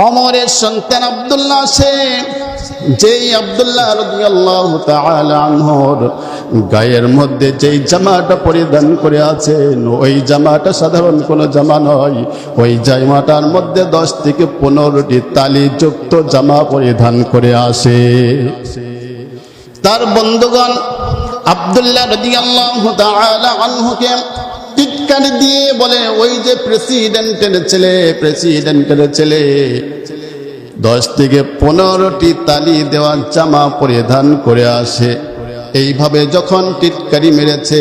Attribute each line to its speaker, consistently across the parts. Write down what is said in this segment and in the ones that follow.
Speaker 1: ওমরের সন্তান আব্দুল্লাহ আছে, যেই আব্দুল্লাহ রাদিয়াল্লাহু তাআলা আনহুর গায়ের মধ্যে যেই জামাটা পরিধান করে আছেন, ওই জামাটা সাধারণ কোনো জামা নয়। ওই জামাটার মধ্যে 10 থেকে 15টি তালিযুক্ত জামা পরিধান করে আসে। তার বন্ধুগণ আব্দুল্লাহ রাদিয়াল্লাহু তাআলা আনহুকে টিটকারি দিয়ে বলে, ওই যে প্রেসিডেন্টের ছেলে 10 থেকে 15টি তালি দেওয়া জামা পরিধান করে আসে। এইভাবে যখন টিটকারি মেরেছে,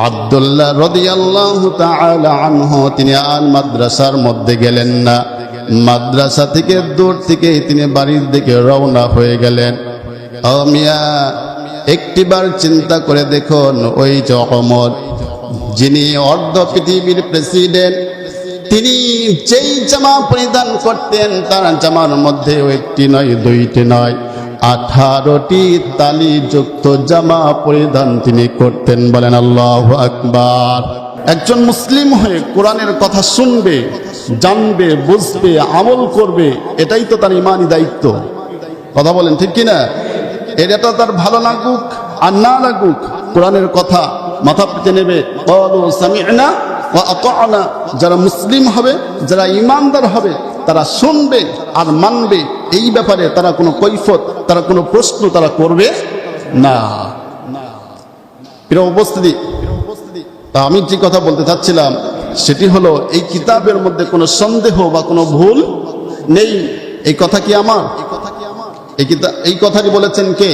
Speaker 1: আব্দুল্লাহ রাদিয়াল্লাহু তাআলা আনহু তিনি আর মাদ্রাসার মধ্যে গেলেন না। মাদ্রাসা থেকে দূর থেকে তিনি বাড়ির দিকে রওনা হয়ে গেলেন। ও মিয়া, একটিবার চিন্তা করে দেখুন, ওই যে ওমর, যিনি অর্ধ পৃথিবীর প্রেসিডেন্ট, তিনি যেই জামা পরিধান করতেন, তার জামার মধ্যে একটি নয়, দুইটি নয়, 18টি তালিযুক্ত জামা পরিধান তিনি করতেন। বলেন আল্লাহু আকবার। একজন মুসলিম হয়ে কোরআনের কথা শুনবে, জানবে, বুঝবে, আমল করবে, এটাই তো তার ইমানি দায়িত্ব। কথা বলেন ঠিক কিনা? এটা তার ভালো লাগুক আর না লাগুক, কোরআনের কথা মাথা পেতে নেবে। ক্বালু সামি'না ওয়া আতা'না। যারা মুসলিম হবে, যারা ইমানদার হবে, তারা শুনবে আর মানবে। এই ব্যাপারে তারা কোনো কৈফত, তারা কোনো প্রশ্ন তারা করবে না। প্রিয় উপস্থিতি, তা আমি যে কথা বলতে চাচ্ছিলাম সেটি হলো, এই কিতাবের মধ্যে কোনো সন্দেহ বা কোনো ভুল নেই। এই কথা কি আমার? এই কথাটি বলেছেন কে?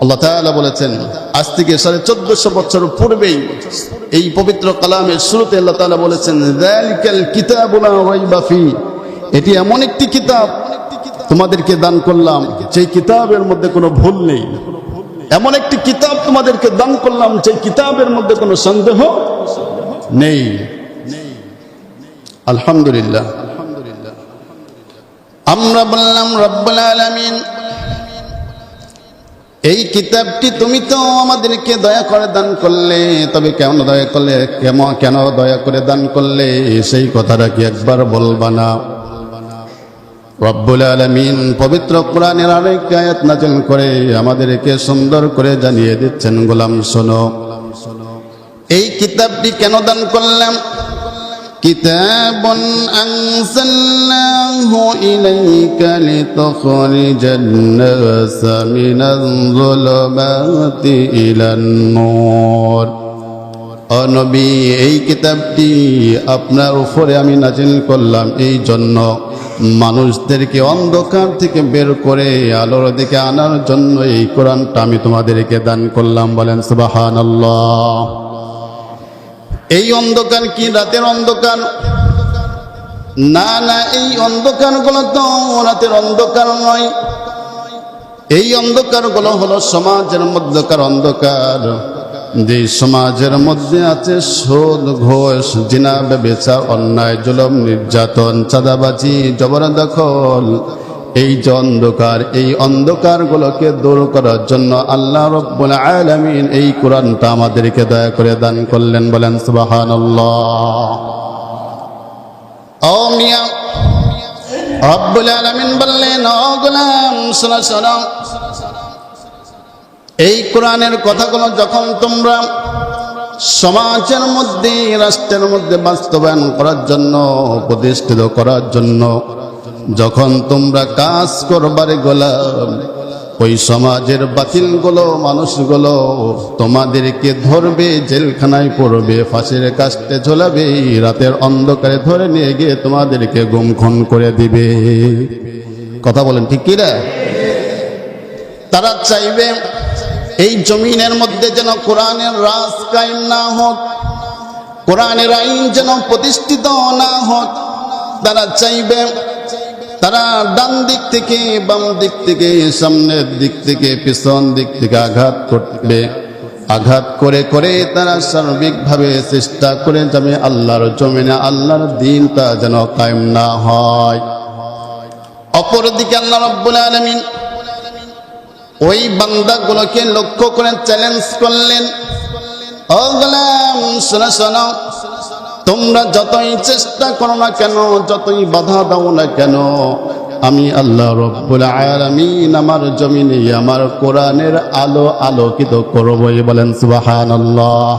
Speaker 1: আল্লাহ তাআলা বলেছেন। আজ থেকে 1450 বছর পূর্বেই এই পবিত্র কালামের শুরুতে আল্লাহ তাআলা বলেছেন, যালিকাল কিতাবু লা রাইবা ফি। এটি এমন একটি কিতাব তোমাদেরকে দান করলাম, যেই কিতাবের মধ্যে কোনো ভুল নেই। এমন একটি কিতাব তোমাদেরকে দান করলাম, যেই কিতাবের মধ্যে কোনো সন্দেহ নেই। আলহামদুলিল্লাহ। আমরা বললাম, রব্বুল আলামিন, এই কিতাবটি তুমি তো আমাদেরকে দয়া করে দান করলে, তবে কেন দয়া করলে, কেন দয়া করে দান করলে, সেই কথাটা কি একবার বলবা না? রব্বুল আলামিন পবিত্র কোরআনের আরেক আয়াত নাযিল করে আমাদেরকে সুন্দর করে জানিয়ে দিচ্ছেন, গোলাম শোনো, এই কিতাবটি কেন দান করলাম। কিতাবুন আনজালনাহু ইলাইকা লিতুখরিজান নাসা মিনাজ যুলুমাতি ইলান নূর। ও নবী, এই কিতাবটি আপনার উপরে আমি নাযিল করলাম এই জন্য, মানুষদেরকে অন্ধকার থেকে বের করে আলোর দিকে আনার জন্য এই কোরআনটা আমি তোমাদেরকে দান করলাম। বলেন সুবহানাল্লাহ। এই অন্ধকার কি রাতের অন্ধকার? না না, এই অন্ধকারগুলো তো রাতের অন্ধকার নয়। এই অন্ধকারগুলো হলো সমাজের মধ্যকার অন্ধকার, যে সমাজের মধ্যে আছে সুদ, ঘুষ, জিনা, ব্যভিচার, অন্যায়, জুলুম, নির্যাতন, চাঁদাবাজি, জবরদখল। এই যে অন্ধকার, এই অন্ধকারগুলোকে দূর করার জন্য আল্লাহ রাব্বুল আলামিন এই কোরআনটা আমাদেরকে দয়া করে দান করলেন। বলেন সুবহানাল্লাহ। ও মিয়া, রাব্বুল আলামিন বললেন, ও গোলাম শোনো শোনো, এই কোরআনের কথাগুলো যখন তোমরা সমাজের মধ্যে, রাষ্ট্রের মধ্যে বাস্তবায়ন করার জন্য, প্রতিষ্ঠিত করার জন্য যখন তোমরা কাজ করবারে গোলাম, ওই সমাজের বাতিলগুলো, মানুষগুলো তোমাদেরকে ধরবে, জেলখানায় পড়বে, ফাঁসির কাস্টে ঝোলাবে, রাতের অন্ধকারে ধরে নিয়ে গিয়ে তোমাদেরকে গুম খুন করে দিবে। কথা বলেন ঠিক কি রে? তারা চাইবে এই জমিনের মধ্যে যেন কোরআনের রাজ কায়েম না হোক, কোরআনের আইন যেন প্রতিষ্ঠিত না হোক। তারা চাইবে, তারা ডান দিক থেকে, বাম দিক থেকে, সামনের দিক থেকে, পিছন দিক থেকে আঘাত করবে। আঘাত করে করে তারা সার্বিকভাবে চেষ্টা করে যাবে আল্লাহর জমিনে আল্লাহর দ্বীনটা যেন কায়েম না হয়। অপরদিকে আল্লাহ রাব্বুল আলামিন ওই বান্দাগুলোকে লক্ষ্য করে চ্যালেঞ্জ করলেন, ও গোলাম শোনো শোনো, তোমরা যতই চেষ্টা করো না কেন, যতই বাধা দাও না কেন, আমি আল্লাহ রব্বুল আলামিন আমার জমিনে আমার কোরআনের আলো আলোকিত করবই। বলেন সুবহানাল্লাহ।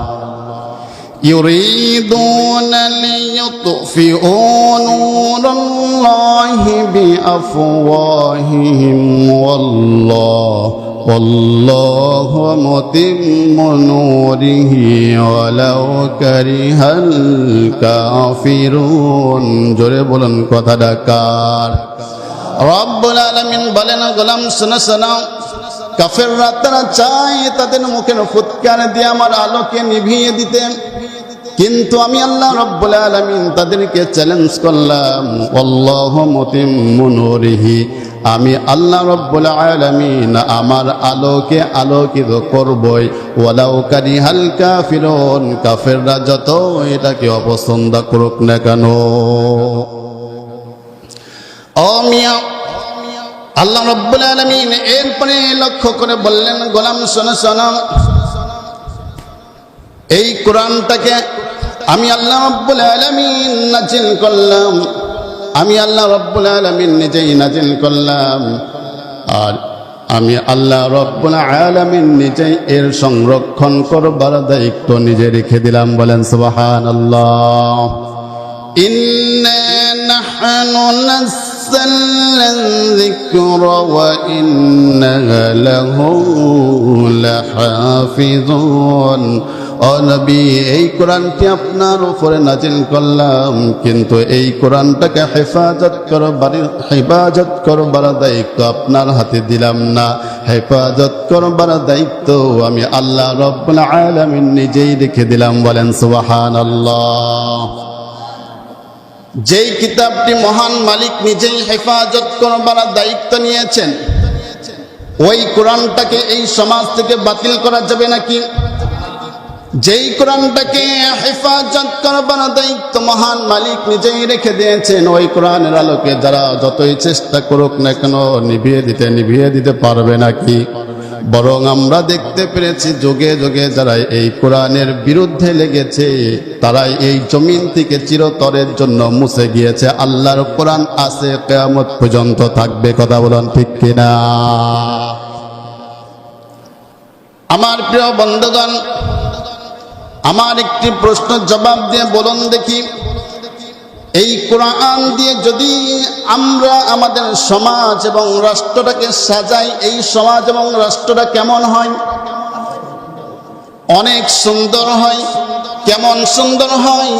Speaker 1: يريدون ليطفئوا نور الله بأفواههم والله متم نوره ولو كره الكافرون। জোরে বলুন কথাটা কার? রব্বুল আলামিন বলেন, গোলাম শোনো শোনো, কাফেররা তারা চায় তাদের মুখের ফুৎকার দিয়ে আমার আলোকে নিভিয়ে দিতে, কিন্তু আমি আল্লাহ রব্বুল আলামিন তাদেরকে চ্যালেঞ্জ করলাম, আল্লাহু মুতিম্মু নূরিহি, আমি আল্লাহ রব্বুল আলামিন আমার আলোকে আলোকিত করবই, ওয়ালাউ কারিহাল কাফিরুন, কাফেররা যত এটাকে অপছন্দ করুক না কেন। ও মিয়া, আল্লাহ রব্বুল আলামিন এরপরে লক্ষ্য করে বললেন, গোলাম শোনো শোনো, এই কোরআনটাকে আমি আল্লাহ রব্বুল আলামিন নাজিল করলাম, আমি আল্লাহ রব্বুল আলামিন নিজেই নাজিল করলাম, আর আমি আল্লাহ রব্বুল আলামিন নিজেই এর সংরক্ষণ করবার দায়িত্ব নিজে রেখে দিলাম। বলেন সুবহানাল্লাহ। ইন্না নাহনু নাযালনা যিকরা ওয়া ইন্না লাহু লাহাফিজুন। ও নবী, এই কোরআনটি আপনার উপরে নাজিল করলাম, কিন্তু এই কোরআনটাকে হেফাজত করবার দায়িত্ব আপনার হাতে দিলাম না, হেফাজত করবার দায়িত্ব আমি আল্লাহ রব্বুল আলামিন নিজেই রেখে দিলাম। বলেন সুবহানাল্লাহ। যেই কিতাবটি মহান মালিক নিজেই হেফাজত করবার দায়িত্ব নিয়েছেন, ওই কোরআনটাকে এই সমাজ থেকে বাতিল করা যাবে নাকি? যেই কোরআনটাকে হেফাজত করবার দায়িত্ব মহান মালিক নিজেই রেখে দিয়েছেন, ওই কোরআনের আলোকে যারা যতই চেষ্টা করুক না কেন নিভিয়ে দিতে পারবে নাকি? বরং আমরা দেখতে পেরেছি যুগে যুগে যারা এই কোরআনের বিরুদ্ধে লেগেছে, তারাই এই জমিন থেকে চিরতরের জন্য মুছে গিয়েছে। আল্লাহর কোরআন আছে, কিয়ামত পর্যন্ত থাকবে। কথা বলেন ঠিক কিনা? আমার প্রিয় বন্ধুগণ, আমার একটি প্রশ্ন জবাব দিয়ে বলুন দেখি, এই কোরআন দিয়ে যদি আমরা আমাদের সমাজ এবং রাষ্ট্রটাকে সাজাই, এই সমাজ এবং রাষ্ট্রটা কেমন হয়? অনেক সুন্দর হয়। কেমন সুন্দর হয়?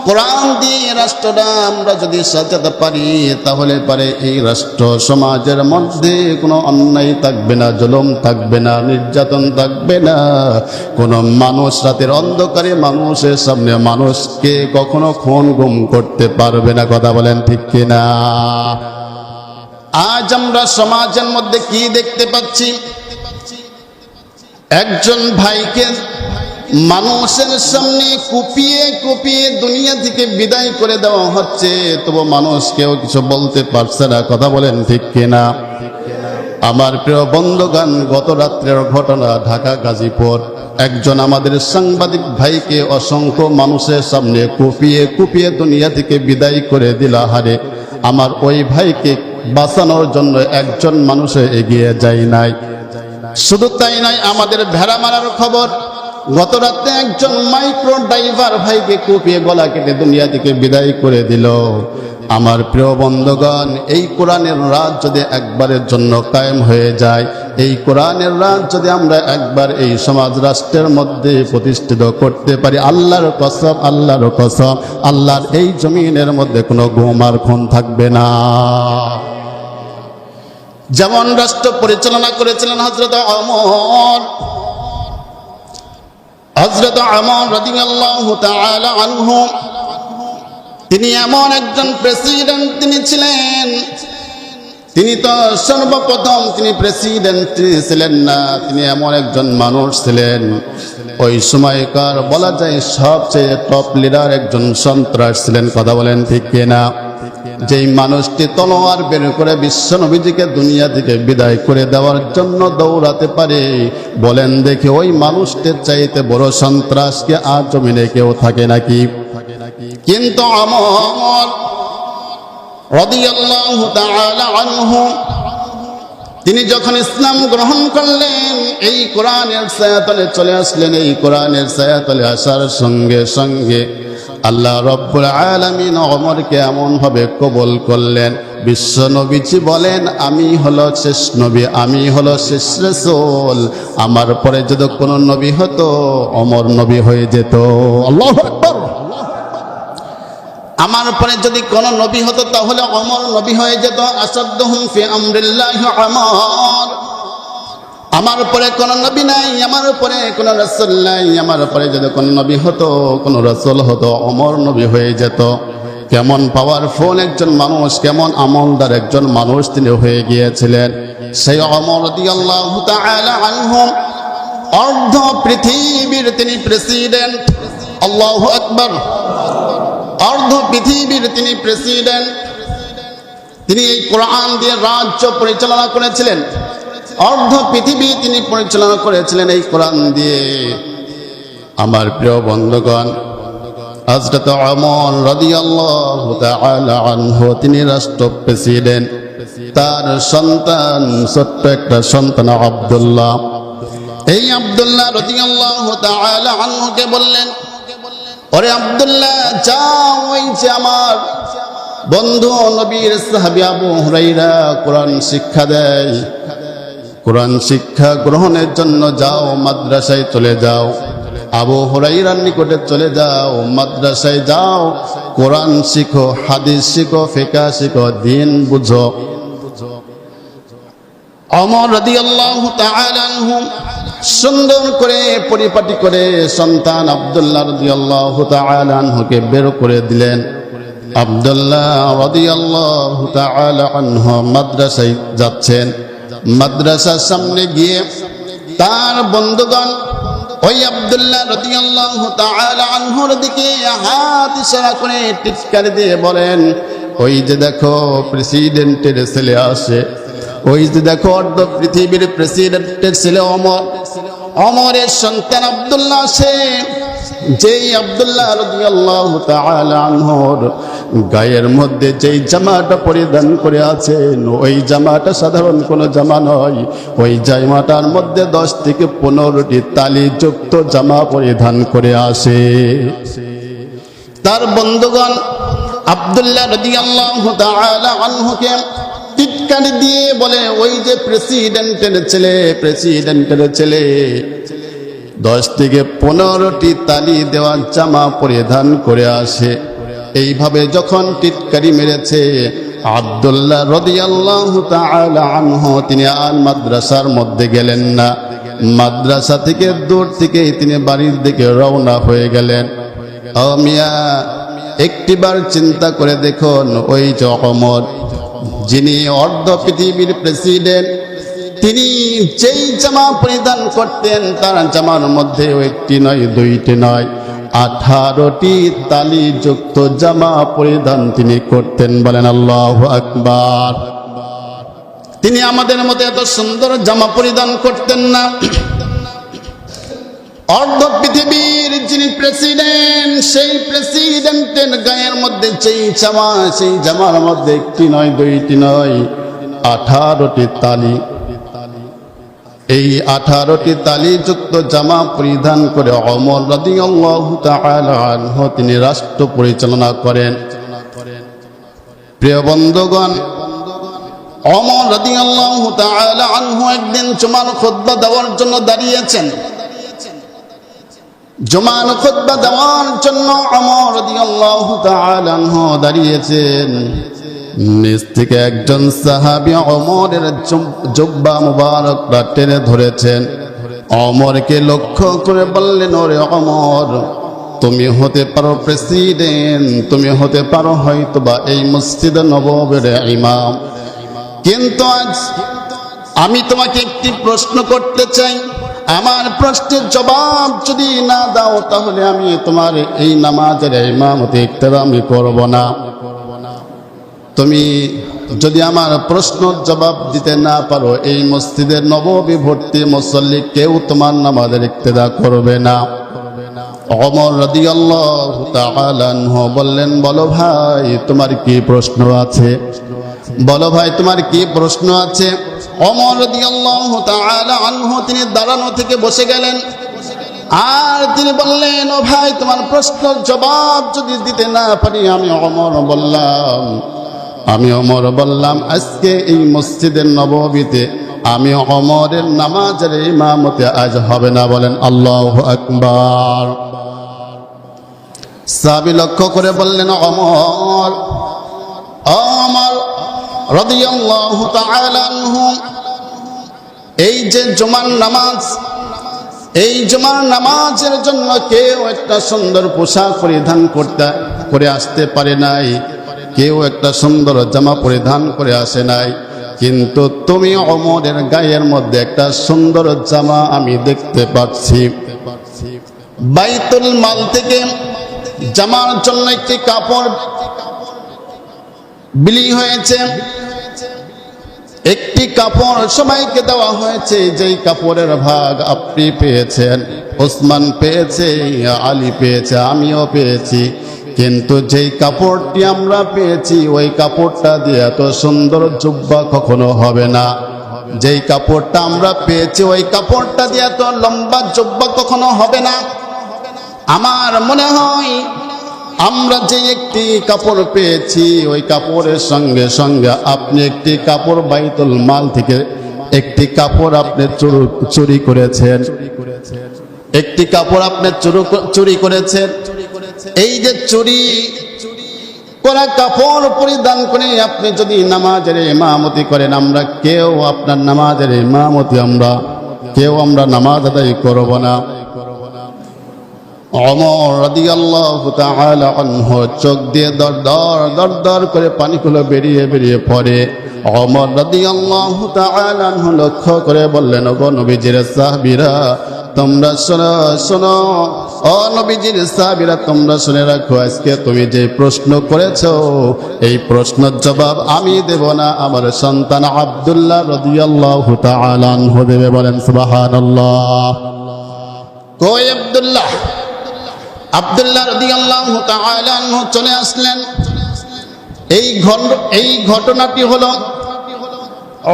Speaker 1: কোরআন দিয়ে রাষ্ট্রটা আমরা যদি সাজাতে পারি, তাহলে পারে এই রাষ্ট্র সমাজের মধ্যে কোনো অন্যায় থাকবে না, জুলুম থাকবে না, নির্যাতন থাকবে না। কোনো মানুষ রাতের অন্ধকারে মানুষের সামনে মানুষকে কখনো খুন গুম করতে পারবে না। কথা বলেন ঠিক কিনা? আজ আমরা সমাজের মধ্যে কি দেখতে পাচ্ছি? একজন ভাইকে মানুষের সামনে কুপিয়ে কুপিয়ে দুনিয়া থেকে বিদায় করে দেওয়া হচ্ছে, তবু মানুষ কেউ কিছু বলতে পারছে না। কথা বলেন ঠিক কিনা? আমার প্রিয় বন্ধুগণ, গত রাত্রের ঘটনা, ঢাকা গাজীপুর, একজন আমাদের সাংবাদিক ভাইকে অসংখ্য মানুষের সামনে কুপিয়ে কুপিয়ে দুনিয়া থেকে বিদায় করে দিল। হারে, আমার ওই ভাইকে বাঁচানোর জন্য একজন মানুষে এগিয়ে যায় নাই। শুধু তাই নয়, আমাদের ভেড়া মারার খবর, গত রাতে একজন মাইক্রো ড্রাইভার ভাইকে কুপিয়ে গলা কেটে দুনিয়া থেকে বিদায় করে দিল। আমার প্রিয় বন্ধুগণ, এই কোরআনের রাত যদি একবারের জন্য কায়েম হয়ে যায়, এই কোরআনের রাত যদি আমরা একবার এই সমাজ রাষ্ট্রের মধ্যে প্রতিষ্ঠিত করতে পারি, আল্লাহর কসম, আল্লাহর কসম, আল্লাহর এই জমিনের মধ্যে কোনো গুম আর খুন থাকবে না। যেমন রাষ্ট্র পরিচালনা করেছিলেন হযরত ওমর রাদিয়াল্লাহু তাআলা আনহু, তিনি এমন একজন প্রেসিডেন্ট তিনি ছিলেন, তিনি তো সর্বপ্রথম তিনি প্রেসিডেন্ট ছিলেন না, তিনি এমন একজন মানুষ ছিলেন, ওই সময়কার বলা যায় সবচেয়ে টপ লিডার একজন সন্ত্রাস ছিলেন। কথা বলেন ঠিক কিনা? যেই মানুষটি তলোয়ার বের করে বিশ্ব নবীজিকে দুনিয়া থেকে বিদায় করে দেওয়ার জন্য দৌড়াতে পারে, বলেন দেখে ওই মানুষটির চাইতে বড় সন্ত্রাস কি আর জমিনে কেউ থাকে নাকি? কিন্তু আমর রাদিয়াল্লাহু তাআলা আনহু তিনি যখন ইসলাম গ্রহণ করলেন, এই কোরআনের ছায়াতলে চলে আসলেন। এই কোরআনের ছায়াতলে আসার সঙ্গে সঙ্গে আল্লাহ রব্বুল আলামিন ওমরকে এমন ভাবে কবুল করলেন, বিশ্ব নবীজি বলেন আমি হলো শেষ নবী, আমি হলো শেষ রাসূল, আমার পরে যদি কোনো নবী হতো ওমর নবী হয়ে যেত। আল্লাহু আকবার। আমার পরে যদি কোনো নবী হতো তাহলে ওমর নবী হয়ে যেত। আসাদুহুম ফি আমরিল্লাহি ওমর। আমার পরে কোনো নবী নাই, আমার পরে কোনো রাসূল নাই, আমার পরে যদি কোনো নবী হতো, কোনো রাসূল হতো, ওমর নবী হয়ে যেত। কেমন পাওয়ারফুল একজন মানুষ, কেমন আমলদার একজন মানুষ তিনি হয়ে গিয়েছিলেন। সেই ওমর রাদিয়াল্লাহু তাআলা আনহু অর্ধ পৃথিবীর তিনি প্রেসিডেন্ট। আল্লাহু আকবার। অর্ধ পৃথিবীর তিনি প্রেসিডেন্ট। তিনি এই কোরআন দিয়ে রাজ্য পরিচালনা করেছিলেন। অর্ধ পৃথিবী তিনি পরিচালনা করেছিলেন এই কোরআন দিয়ে। আমার প্রিয় বন্ধুগণ, হযরত ওমর রাদিয়াল্লাহু তাআলা আনহু তিনি রাষ্ট্র প্রেসিডেন্ট। তার সন্তান, ছোট্ট একটা সন্তান আব্দুল্লাহ, এই আব্দুল্লাহ রাদিয়াল্লাহু তাআলা আনহুকে বললেন, ওরে আব্দুল্লাহ যাও, ওই যে আমার বন্ধু নবীর সাহাবী আবু হুরায়রা কোরআন শিক্ষা দেয়, কোরআন শিক্ষা গ্রহণের জন্য যাও, মাদ্রাসায় চলে যাও, আবু হুরায়রার নিকটে চলে যাও, মাদ্রাসায় যাও, কোরআন শিখো, হাদিস শিখো, ফিকহ শিখো, দ্বীন বুঝো। ওমর রাদিয়াল্লাহু তাআলা আনহু সুন্দর করে পরিপাটি করে সন্তান আব্দুল্লাহ রাদিয়াল্লাহু তাআলা আনহুকে বের করে দিলেন। আব্দুল্লাহ রাদিয়াল্লাহু তাআলা আনহু মাদ্রাসায় যাচ্ছেন। মাদ্রাসার সামনে গিয়ে তার বন্ধুগণ ওই আব্দুল্লাহ রাদিয়াল্লাহু তাআলা আনহুর দিকে হাত ইশারা করে টিটকার দিয়ে বলেন, ওই যে দেখো প্রেসিডেন্টের ছেলে আসে, ওই যে দেখো অর্ধ পৃথিবীর প্রেসিডেন্টের ছেলে ওমর, ওমরের সন্তান আব্দুল্লাহ আসে। যেই আব্দুল্লাহ রাদিয়াল্লাহু তাআলা আনহুর গায়ের মধ্যে যেই জামাটা পরিধান করে আছেন, ওই জামাটা সাধারণ কোনো জামা নয়। ওই জামাটার মধ্যে 10 থেকে 15টি তালিযুক্ত জামা পরিধান করে আসে। তার বন্ধুগণ আব্দুল্লাহ রাদিয়াল্লাহু তাআলা আনহুকে টিটকার দিয়ে বলে, ওই যে প্রেসিডেন্টের ছেলে, প্রেসিডেন্টের ছেলে 10 থেকে 15টি তালি দেওয়া জামা পরিধান করে আসে। এইভাবে যখন টিটকারি মেরেছে, আব্দুল্লাহ রাদিয়াল্লাহু তাআলা আনহু তিনি আর মাদ্রাসার মধ্যে গেলেন না। মাদ্রাসা থেকে দূর থেকে তিনি বাড়ির দিকে রওনা হয়ে গেলেন। ও মিয়া, একটিবার চিন্তা করে দেখুন, ওই যে ওমর যিনি অর্ধ পৃথিবীর প্রেসিডেন্ট, তিনি যেই জামা পরিধান করতেন তার জামার মধ্যে একটি নয়, দুইটি নয়, 18টি তালিযুক্ত জামা পরিধান তিনি করতেন। বলেন আল্লাহু আকবার। তিনি আমাদের মতো এত সুন্দর জামা পরিধান করতেন না। অর্ধ পৃথিবীর যিনি প্রেসিডেন্ট, সেই প্রেসিডেন্টের গায়ের মধ্যে যেই জামা, সেই জামার মধ্যে একটি নয়, দুইটি নয়, 18টি তালি। এই 18টি তালিযুক্ত জামা পরিধান করে ওমর রাদিয়াল্লাহু তাআলা আনহু তিনি রাষ্ট্র পরিচালনা করেন। প্রিয় বন্ধুগণ, ওমর রাদিয়াল্লাহু তাআলা আনহু একদিন জুমার খুতবা দেওয়ার জন্য দাঁড়িয়েছেন। জুমার খুতবা দেওয়ার জন্য ওমর রাদিয়াল্লাহু তাআলা আনহু দাঁড়িয়েছেন। নিজ থেকে একজন সাহাবী ওমরের জুব্বা মুবারকটা টেনে ধরেছেন। ওমরকে লক্ষ্য করে বললেন, ওরে ওমর, তুমি হতে পারো প্রেসিডেন্ট, তুমি হতে পারো হয়তোবা এই মসজিদ নববীর ইমাম, কিন্তু আজ আমি তোমাকে একটি প্রশ্ন করতে চাই। আমার প্রশ্নের জবাব যদি না দাও তাহলে আমি তোমার এই নামাজের ইমামতি ইহতেরামি করব না। তুমি যদি আমার প্রশ্নের জবাব দিতে না পারো, এই মসজিদের নববী ভর্তি মুসল্লি কেউ তোমার নামাজের ইক্তেদা করবে না। ওমর রাদিয়াল্লাহু তাআলা আনহু বললেন, বলো ভাই তোমার কি প্রশ্ন আছে, বলো ভাই তোমার কি প্রশ্ন আছে। ওমর রাদিয়াল্লাহু তাআলা আনহু তিনি দাঁড়ানো থেকে বসে গেলেন, আর তিনি বললেন, ও ভাই তোমার প্রশ্নের জবাব যদি দিতে না পারি, আমি ওমর বললাম আজকে এই মসজিদের নববীতে আমি ওমরের নামাজের ইমামতে আজ হবে না। বলেন আল্লাহু আকবার। সাহাবী লক্ষ্য করে বললেন, ওমর রাদিয়াল্লাহু তাআলা আনহু, এই যে জুমার নামাজ, এই জুমার নামাজের জন্য কেউ একটা সুন্দর পোশাক পরিধান করে আসতে পারে নাই, কেউ একটা সুন্দর জামা পরিধান করে আসে নাই, কিন্তু তুমি ওমরের গায়ের মধ্যে একটা সুন্দর জামা আমি দেখতে পাচ্ছি। বাইতুল মাল থেকে জামার জন্য একটি কাপড় বিলি হয়েছে, একটি কাপড় সবাইকে দেওয়া হয়েছে, যেই কাপড়ের ভাগ আপনি পেয়েছেন, ওসমান পেয়েছে, আলী পেয়েছে, আমিও পেয়েছি, কিন্তু যেই কাপড়টি আমরা পেয়েছি ওই কাপড়টা দিয়ে এত সুন্দর জুব্বা কখনো হবে না। যেই কাপড়টা আমরা পেয়েছি ওই কাপড়টা দিয়ে এত লম্বা জুব্বা কখনো হবে না। আমার মনে হয় আমরা যে একটি কাপড় পেয়েছি ওই কাপড়ের সঙ্গে সঙ্গে আপনি একটি কাপড় বাইতুল মাল থেকে একটি কাপড় আপনি চুরি করেছেন, একটি কাপড় আপনি চুরি করেছেন। এই যে চুরি করা কাপড় পরিধান করে আপনি যদি নামাজের ইমামতি করেন, আমরা কেউ আপনার নামাজের ইমামতি কেউ নামাজ আদায় করব না। ওমর রাদিয়াল্লাহু তাআলা আনহু চোখ দিয়ে দর করে পানিগুলো বেরিয়ে পড়ে। ওমর রাদিয়াল্লাহু তাআলা আনহু লক্ষ্য করে বললেন, ও নবীজির সাহাবীরা তোমরা শোনো, ও নবীজির সাহাবীরা তোমরা শুনে রাখো, আজকে তুমি যে প্রশ্ন করেছো এই প্রশ্নের জবাব আমি দেব না, আমার সন্তান আব্দুল্লাহ রাদিয়াল্লাহু তাআলা আনহু দেবে। বলেন সুবহানাল্লাহ। কই আব্দুল্লাহ রাদিয়াল্লাহু তাআলা আনহু চলে আসলেন। এই ঘটনাটি হলো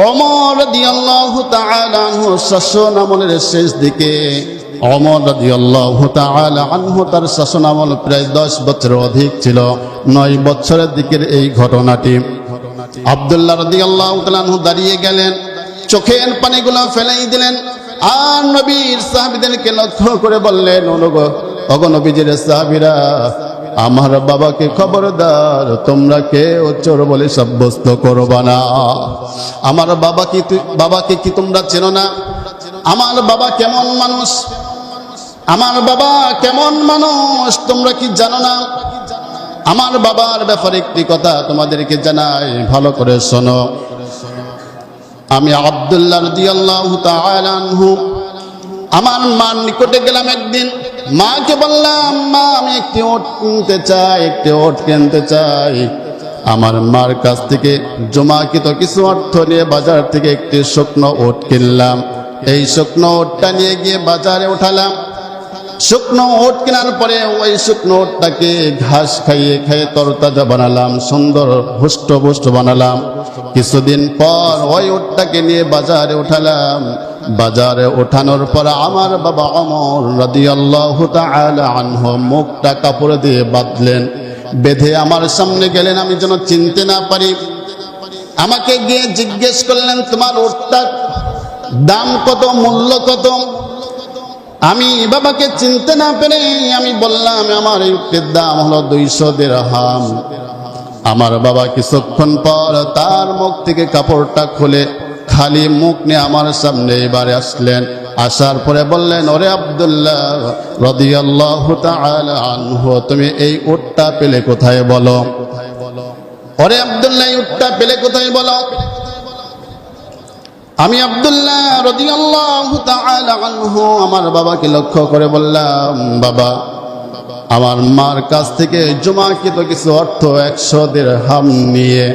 Speaker 1: ওমর রাদিয়াল্লাহু তাআলা আনহু শাসন আমলের শেষ দিকে। ওমর রাদিয়াল্লাহু তাআলা আনহু তার শাসন আমল প্রায় 10 বছরের অধিক ছিল। 9 বছরের দিকের এই ঘটনাটি। আব্দুল্লাহ রাদিয়াল্লাহু তাআলা আনহু দাঁড়িয়ে গেলেন, চোখের পানিগুলো ফেলাই দিলেন, আর নবীর সাহাবীদেরকে লক্ষ্য করে বললেন, ওগো নবীজির সাহাবীরা আমার বাবাকে খবরদার, তোমরা কেউ চোর বলে সাব্যস্ত করবা না। আমার বাবাকে কি তোমরা চেনো না? আমার বাবা কেমন মানুষ, আমার বাবা কেমন মানুষ তোমরা কি জানো না? আমার বাবার ব্যাপারে একটি কথা তোমাদেরকে জানাই, ভালো করে শোনো। আমি আব্দুল্লাহ রাদিয়াল্লাহু তাআলা আনহু আমার মার নিকটে গেলাম একদিন। মাকে বললাম, মা আমি একটি ওট কিনতে চাই। আমার মার কাছ থেকে জমাকৃত কিছু অর্থ নিয়ে বাজার থেকে একটি শুকনো ওট কিনলাম। এই শুকনো ওটটা নিয়ে গিয়ে বাজারে উঠালাম। শুকনো ওট কেনার পরে ওই শুকনো ওটটাকে ঘাস খাইয়ে তরতাজা বানালাম, সুন্দর হুষ্ট বানালাম। কিছুদিন পর ওই ওটটাকে নিয়ে বাজারে উঠালাম। বাজারে ওঠানোর পর আমার বাবা ওমর রাদিয়াল্লাহু তাআলা আনহু মুখটা কাপড় দিয়ে বাঁধলেন, বেঁধে আমার সামনে গেলেন, আমি যেন চিনতে না পারি। আমাকে গিয়ে জিজ্ঞেস করলেন, তোমার ওটটার দাম কত, মূল্য কত? আমি বাবাকে চিনতে না পেরে আমি বললাম, আমার এই উটের দাম হলো 200 দিরহাম। আমার বাবা কিছুক্ষণ পর তার মুখ থেকে কাপড়টা খুলে খালি মুখ নিয়ে আমার সামনে এবারে আসলেন। আসার পরে বললেন, ওরে আব্দুল্লাহ রাদিয়াল্লাহু তাআলা আনহু, তুমি এই উটটা পেলে কোথায় বলো? ওরে আব্দুল্লাহ এই উটটা পেলে কোথায় বলো? আমি আব্দুল্লাহ রাদিয়াল্লাহু তাআলা আনহু আমার বাবাকে লক্ষ্য করে বললাম, বাবা আমার মার কাছ থেকে জমাকৃত কিছু অর্থ 100 দিরহাম নিয়ে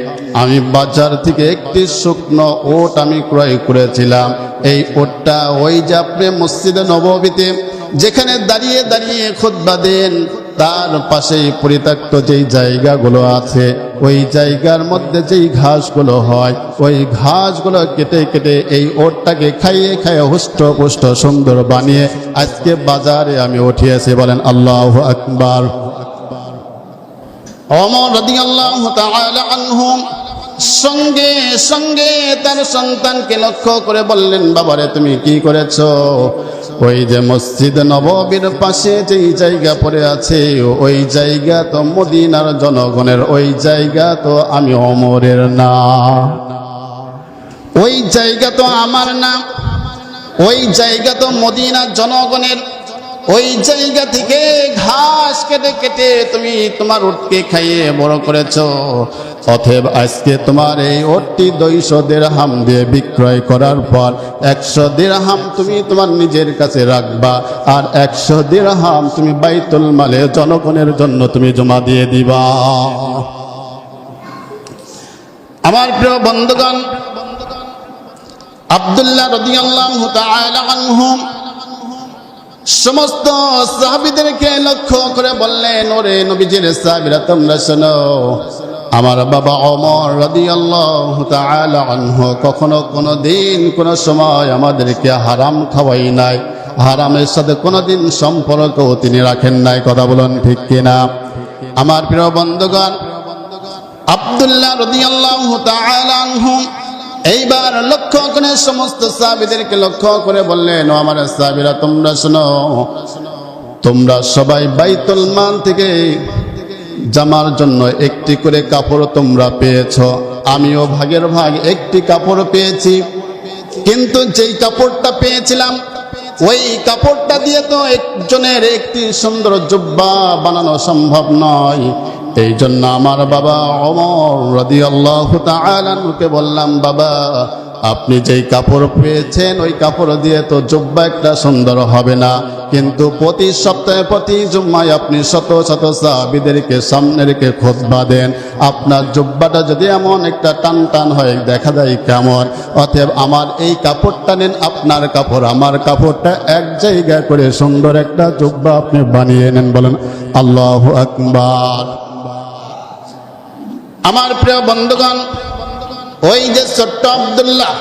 Speaker 1: আমি বাজার থেকে একটি শুকনো ওট আমি ক্রয় করেছিলাম। এই ওটটা ওই যে আপনি মসজিদে নববীতে যেখানে দাঁড়িয়ে দাঁড়িয়ে খুতবা দেন তার পাশেই পরিত্যক্ত যেই জায়গাগুলো আছে ওই জায়গার মধ্যে যেই ঘাসগুলো হয় ওই ঘাসগুলো কেটে কেটে এই ওটটাকে খাইয়ে খাইয়ে হুষ্ট সুন্দর বানিয়ে আজকে বাজারে আমি উঠিয়েছি। বলেন আল্লাহু আকবার। ওমর রাদিয়াল্লাহু তাআলা আনহু সঙ্গে সঙ্গে তার সন্তানকে লক্ষ্য করে বললেন, বাবারে তুমি কি করেছো? ওই যে মসজিদ নববীর পাশে যেই জায়গা পড়ে আছে ওই জায়গা তো মদিনার জনগণের, ওই জায়গা তো আমি ওমরের না, ওই জায়গা তো আমার না, ওই জায়গা তো মদিনার জনগণের। ওই জায়গা থেকে ঘাস কেটে কেটে তুমি তোমার উটকে খাইয়ে বড় করেছো, অতএব আজকে তোমার এই ওটটি 200 দিরহাম দিয়ে বিক্রয় করার পর 100 দিরহাম তুমি তোমার নিজের কাছে রাখবা, আর 100 দিরহাম তুমি বাইতুল মালে জনগণের জন্য তুমি জমা দিয়ে দিবা। আমার প্রিয় বন্ধুগণ, আব্দুল্লাহ রাদিয়াল্লাহু তাআলা আনহু সমস্ত সাহাবীদেরকে লক্ষ্য করে বললেন, ওরে নবীজির সাহাবীরা তোমরা শোনো, আমার বাবা ওমর রাদিয়াল্লাহু তাআলা আনহু কখনো কোনো দিন কোনো সময় আমাদেরকে হারাম খাওয়াই নাই, হারামের সাথে কোনোদিন সম্পর্ক তিনি রাখেন নাই। কথা বলুন ঠিক কিনা? আমার প্রিয় বন্ধুগণ, আব্দুল্লাহ রাদিয়াল্লাহু তাআলা আনহু এইবার লক্ষ্য করে সমস্ত সাহাবীদেরকে লক্ষ্য করে বললেন, ও আমার সাহাবীরা তোমরা শোনো, তোমরা সবাই বাইতুল মাল থেকে জামার জন্য একটি করে কাপড় তোমরা পেয়েছো, আমিও ভাগের ভাগ একটি কাপড় পেয়েছি। কিন্তু যেই কাপড়টা পেয়েছিলাম ওই কাপড়টা দিয়ে তো একজনের একটি সুন্দর জুব্বা বানানো সম্ভব নয়। এই জন্য আমার বাবা ওমর রাদিয়াল্লাহু তাআলা আনহুকে বললাম, বাবা আপনি যেই কাপড় পেয়েছেন ওই কাপড় দিয়ে তো জুব্বা একটা সুন্দর হবে না, কিন্তু প্রতি সপ্তাহে প্রতি জুম্মায় আপনি শত শত সাহাবীদেরকে সামনে রেখে খুতবা দেন, আপনার জুব্বাটা যদি এমন একটা টান টান হয় দেখা যায় কেমন। অতএব আমার এই কাপড়টা নেন, আপনার কাপড় আমার কাপড়টা এক জায়গায় করে সুন্দর একটা জুব্বা আপনি বানিয়ে নেন। বলেন আল্লাহু আকবার। আমার প্রিয় বন্ধুগণ, ওই যে ছোট্ট আব্দুল্লাহ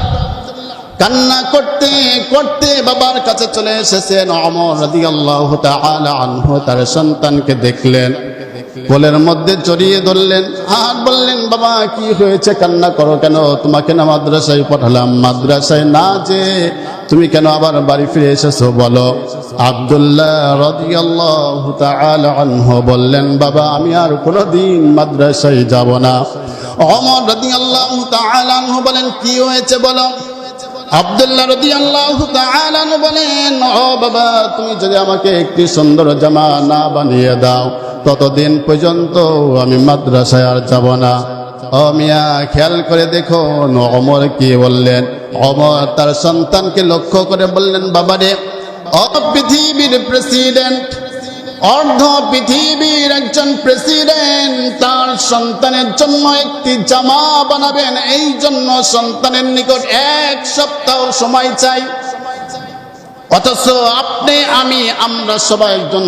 Speaker 1: কান্না করতে করতে বাবার কাছে চলে এসেছেন। ওমর রাদিয়াল্লাহু তাআলা আনহু তার সন্তানকে দেখলেন, কোলের মধ্যে জড়িয়ে ধরলেন আর বললেন, বাবা কি হয়েছে, কান্না করো কেন? তোমাকে না মাদ্রাসায় পাঠালাম, মাদ্রাসায় না যে তুমি কেন আবার বাড়ি ফিরে এসেছো বলো? আব্দুল্লাহ রাদিয়াল্লাহু তাআলা আনহু বললেন, বাবা আমি আর কোনোদিন মাদ্রাসায় যাব না। ওমর রাদিয়াল্লাহু তাআলা আনহু বলেন, কি হয়েছে বলো? আব্দুল্লাহ রাদিয়াল্লাহু তাআলা আনহু বলেন, ও বাবা তুমি যদি আমাকে একটি সুন্দর জামা না বানিয়ে দাও ততদিন পর্যন্ত আমি মাদ্রাসায় আর যাব না। ও মিয়া খেয়াল করে দেখো ওমর কি বললেন। ওমর তার সন্তানকে লক্ষ্য করে বললেন, বাবারে ও পৃথিবীর প্রেসিডেন্ট, অর্ধ পৃথিবীর একজন প্রেসিডেন্ট তার সন্তানের জন্য একটি জামা বানাবেন, এই জন্য সন্তানের নিকট 1 সপ্তাহ সময় চাই। অথচ আপনি আমি আমরা সবাই একজন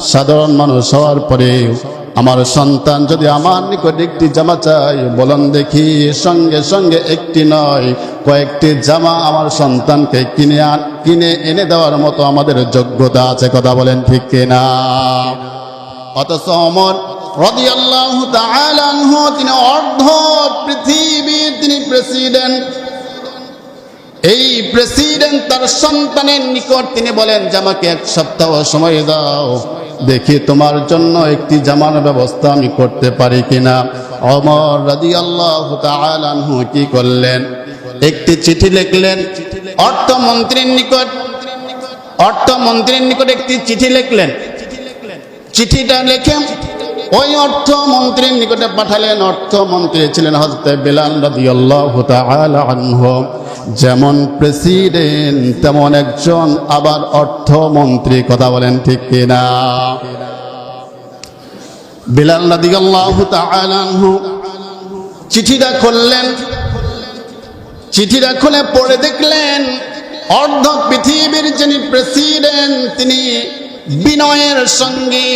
Speaker 1: সাধারণ মানুষ হওয়ার পরে আমার সন্তান যদি আমার নিকট একটি জামা চাই, বলুন দেখি সঙ্গে সঙ্গে একটি নয় কয়েকটি জামা আমার সন্তানকে কিনে এনে দেওয়ার মতো আমাদের যোগ্যতা আছে। কথা বলেন ঠিক কিনা? অথচ ওমর রাদিয়াল্লাহু তাআলা আনহু তিনি অর্ধ পৃথিবীর তিনি প্রেসিডেন্ট। এই প্রেসিডেন্ট তার সন্তানের নিকট তিনি বলেন, জামাকে 1 সপ্তাহ সময় দাও, দেখি তোমার জন্য একটি জামার ব্যবস্থা আমি করতে পারি কিনা। ওমর রাদিয়াল্লাহু তাআলা আনহু কি করলেন? একটি চিঠি লিখলেন অর্থমন্ত্রীর নিকট একটি চিঠি লিখলেন। চিঠিটা লিখে ওই অর্থমন্ত্রীর নিকটে পাঠালেন। অর্থমন্ত্রী ছিলেন হযরত বেলাল রাদিয়াল্লাহু তাআলা আনহু। যেমন প্রেসিডেন্ট তেমন একজন আবার অর্থমন্ত্রী, কথা বলেন ঠিক কিনা? বেলাল রাদিয়াল্লাহু তাআলা আনহু চিঠিটা খুললেন। চিঠিটা খুলে পড়ে দেখলেন অর্ধ পৃথিবীর যিনি প্রেসিডেন্ট তিনি বিনয়ের সঙ্গে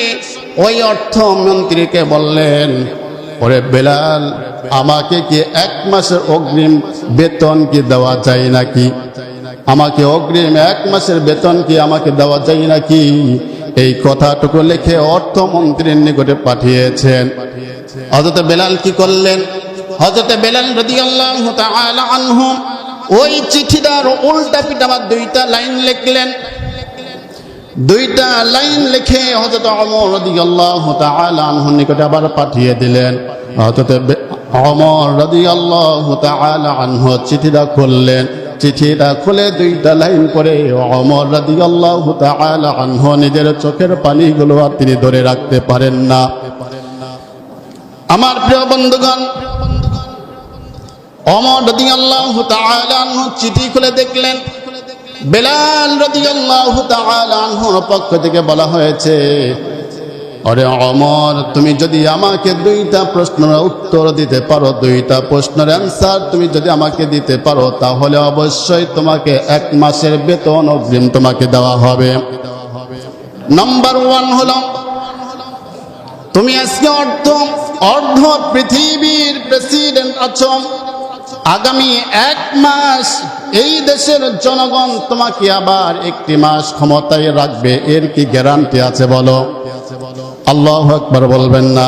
Speaker 1: ওই অর্থমন্ত্রীকে বললেন, ওরে বেলাল, আমাকে কি 1 মাসের অগ্রিম বেতন কি দেওয়া যায় নাকি? আমাকে অগ্রিম 1 মাসের বেতন কি আমাকে দেওয়া যায় নাকি? এই কথাটুকু লিখে অর্থমন্ত্রীর নিকটে পাঠিয়েছেন। হযরত বেলাল কি করলেন? হযরত বেলাল রাদিয়াল্লাহু তাআলা আনহু ওই চিঠিটার উল্টা পিঠে আবার 2টা লাইন লিখলেন। 2টা লাইন লিখে হযরত ওমর রাদিয়াল্লাহু তাআলা আনহুর নিকটে আবার পাঠিয়ে দিলেন। হযরত ওমর রাদিয়াল্লাহু তাআলা আনহু চিঠিটা খুললেন। চিঠিটা খুলে 2টা লাইন করে ওমর রাদিয়াল্লাহু তাআলা আনহু নিজের চোখের পানিগুলো আর তিনি ধরে রাখতে পারেন না। আমার প্রিয় বন্ধুগণ, ওমর রাদিয়াল্লাহু তাআলা আনহু চিঠি খুলে দেখলেন বেলাল রাদিয়াল্লাহু তাআলা আনহুর পক্ষ থেকে বলা হয়েছে, আরে ওমর, তুমি যদি আমাকে 2টা প্রশ্নের উত্তর দিতে পারো, 2টা প্রশ্নের অ্যান্সার তুমি যদি আমাকে দিতে পারো, তাহলে অবশ্যই তোমাকে 1 মাসের বেতন অগ্রিম তোমাকে দেওয়া হবে। নাম্বার 1 হলো, তুমি আজকে অর্ধ পৃথিবীর প্রেসিডেন্ট আছো। আগামী 1 মাস এই দেশের জনগণ তোমাকে আবার 1টি মাস ক্ষমতায় রাখবে, এর কি গ্যারান্টি আছে বলো? আল্লাহু আকবার বলবেন না?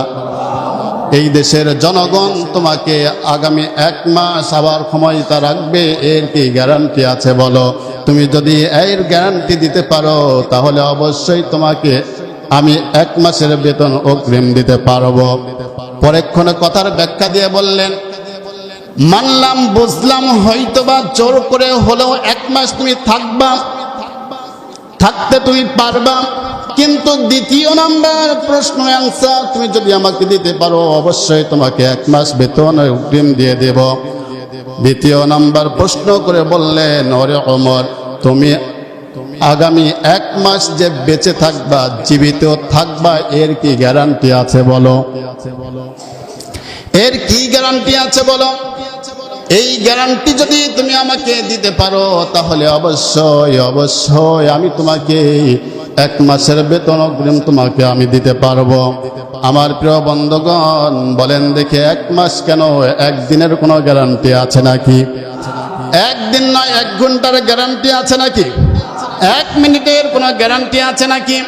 Speaker 1: এই দেশের জনগণ তোমাকে আগামী 1 মাস আবার ক্ষমতা রাখবে, এর কি গ্যারান্টি আছে বলো? তুমি যদি এর গ্যারান্টি দিতে পারো, তাহলে অবশ্যই তোমাকে আমি 1 মাসের বেতন অগ্রিম দিতে পারবো। পরেক্ষণে কথার ব্যাখ্যা দিয়ে বললেন, মানলাম, বুঝলাম, হয়তোবা জোর করে হলেও 1 মাস তুমি থাকতে তুমি পারবা, কিন্তু 2য় নাম্বার প্রশ্ন অ্যান্সার তুমি যদি আমাকে দিতে পারো, অবশ্যই তোমাকে 1 মাস বেতন অগ্রিম দিয়ে দেব। 2য় নাম্বার প্রশ্ন করে বললেন, ওরে ওমর, তুমি আগামী 1 মাস যে বেঁচে থাকবা, জীবিত থাকবা, এর কি গ্যারান্টি আছে বলো? এর কি গ্যারান্টি আছে বলো? এই গ্যারান্টি যদি তুমি আমাকে দিতে পারো, তাহলে অবশ্যই আমি তোমাকে 1 মাসের বেতন অগ্রিম তোমাকে আমি দিতে পারবো। আমার প্রিয় বন্ধুগণ, বলেন দেখে, 1 মাস কেন, 1 দিনের কোনো গ্যারান্টি আছে নাকি? 1 দিন নয়, 1 ঘন্টার গ্যারান্টি আছে নাকি? 1 মিনিটের কোনো গ্যারান্টি আছে নাকি?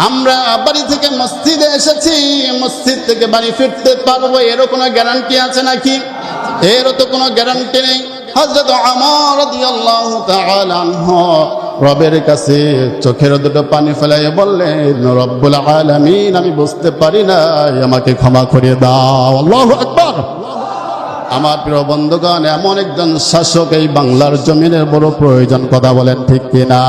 Speaker 1: আমরা বাড়ি থেকে মসজিদে এসেছি, মসজিদ থেকে বাড়ি ফিরতে পারবো, এরও কোনো গ্যারান্টি আছে নাকি? এরও তো কোনো গ্যারান্টি নেই। হযরত ওমর রাদিয়াল্লাহু তাআলা আনহু রবের কাছে চোখের 2টো পানি ফেলাইয়ে বললেন, রব্বুল আলামিন, আমি বুঝতে পারি না, আমাকে ক্ষমা করে দাও। আল্লাহু আকবার। আমার প্রিয় বন্ধুগণ, এমন একজন শাসক এই বাংলার জমিনের বড় প্রয়োজন, কথা বলেন ঠিক কিনা?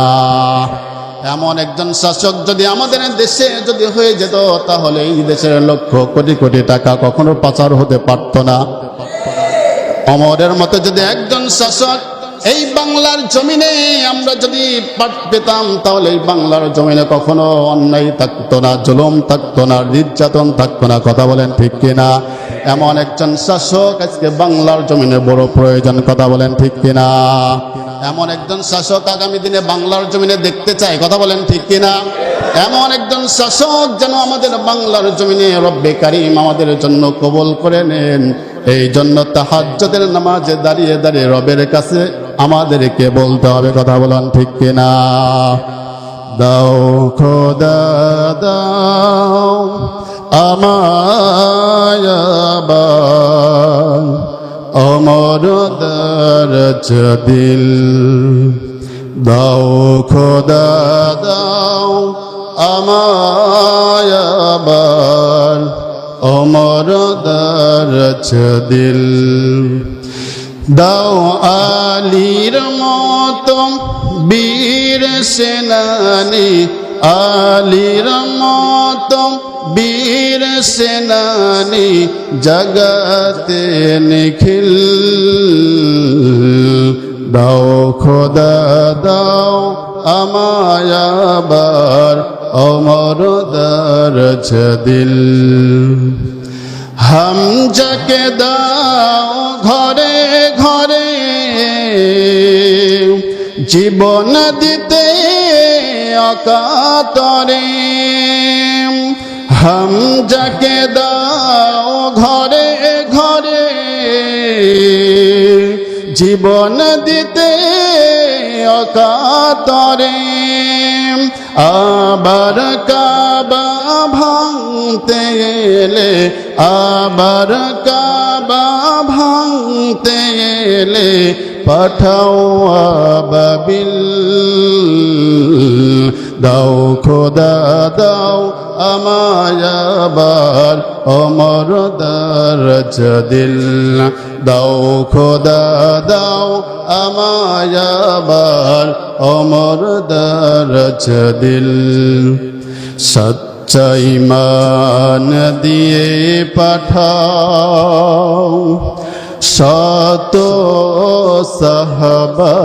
Speaker 1: এমন একজন শাসক যদি আমাদের দেশে যদি হয়ে যেত, তাহলে এই দেশের লক্ষ কোটি কোটি টাকা কখনো পাচার হতে পারত না। ওমরের মতো যদি একজন শাসক এই বাংলার জমিনে আমরা যদি পেতাম, তাহলে এই বাংলার জমিনে কখনো অন্যায় থাকতো না, জুলুম থাকতো না, নির্যাতন থাকতো না, কথা বলেন ঠিক কিনা? এমন একজন শাসক আজকে বাংলার জমিনে বড় প্রয়োজন, কথা বলেন ঠিক কিনা? এমন একজন শাসক আগামী দিনে বাংলার জমিনে দেখতে চাই, কথা বলেন ঠিক কিনা? এমন একজন শাসক যেন আমাদের বাংলার জমিনে রব্বে কারীম আমাদের জন্য কবুল করে নেন। এই জন্য তাহাজ্জুদের নামাজে দাঁড়িয়ে দাঁড়িয়ে রবের কাছে আমাদেরকে বলতে হবে, কথা বলেন ঠিক কিনা? দাও খোদা দাও আমায় আবার অমর দরজ দিল, দাও খোদা দাও আমায় আবার অমর দরজ দিল, দাও আলীর মতো বীর সেনানী আলীর মতো বীর সেনানি জগতে নিখিল দাও খোদা দাও আমায় আবার অমর দরজ দিল হামজাকে দাও ঘরে ঘরে জীবন দিতে অকাতরে হামজাকে দাও ঘরে ঘরে জীবন দিতে অকাতরে আবার কাবা ভাঙতে এলে আবার কাবা ভাঙতে এলে পাঠাও আবাবিল দাও খোদা দাও আমায় আবার অমর দরজ দিল দাও খোদা দাও আমায় আবার অমর দরজ দিল সচ্চা ঈমান দিয়ে পাঠাও শত সাহাবা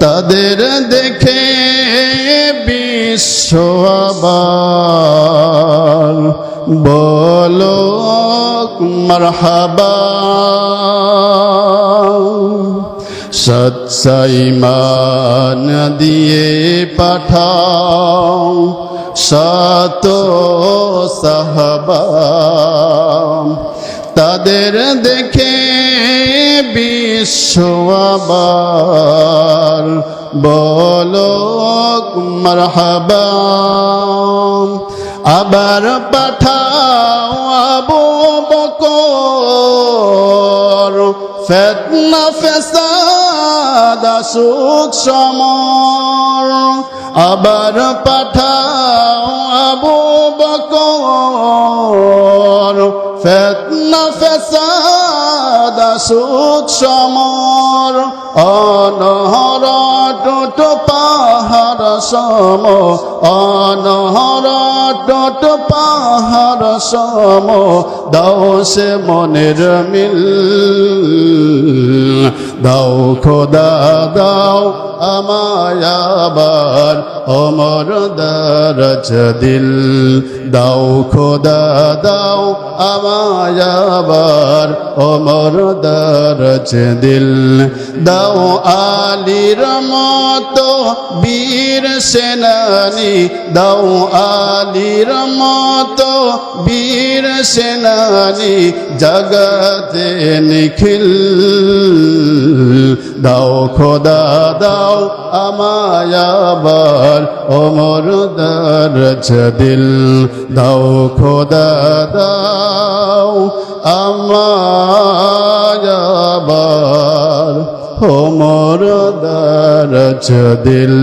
Speaker 1: তাদের দেখে বিশ্ব আবার বলো মারহাবা সচ্চা ঈমান দিয়ে পাঠাও শত সাহাবা তাদের দেখে বিশ্ব আবার বলো মারহাবা আবার পাঠাও আবু বকর ফিতনা ফাসাদ আসুক সমর আবার পাঠাও আবু বকর ফিতনা ফাসাদ আসুক সমর অনহর টুট পাহাড় সম অনহর টুট পাহাড় সম দাও সে মনের মিল দাও খোদা দাও আমায় আবার অমর দরজ দিল দাও খোদা দাও আমায় আবার অমর দরজ দিল দাও আলীর মতো বীর সেনানি দাও আলীর মতো বীর সেনানি জগতে নিখিল দাও খোদা দাও আমায় আবার অমর দরজ দিল দাও খোদা দাও আমায় আবার অমর দরজ দিল